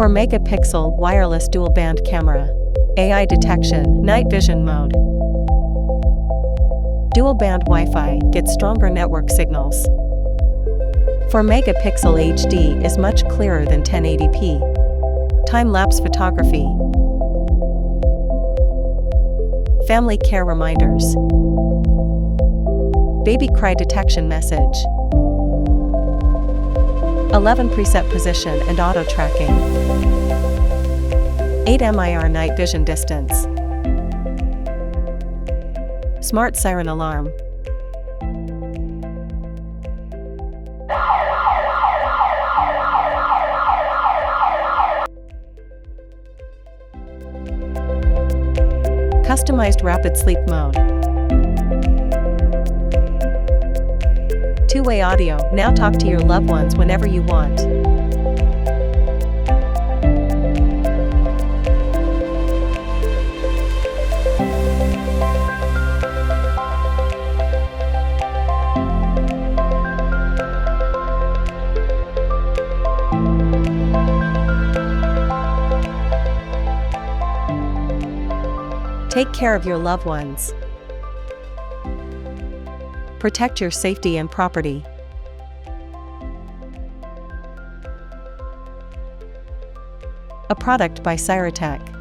4-megapixel wireless dual-band camera. AI detection, night vision mode. Dual-band Wi-Fi gets stronger network signals. 4-megapixel HD is much clearer than 1080p. Time-lapse photography. Family care reminders. Baby cry detection message. 11 preset position and auto tracking. 8 MIR night vision distance. Smart siren alarm. Customized rapid sleep mode. Two-way audio. Now talk to your loved ones whenever you want. Take care of your loved ones. Protect your safety and property. A product by Syrotech.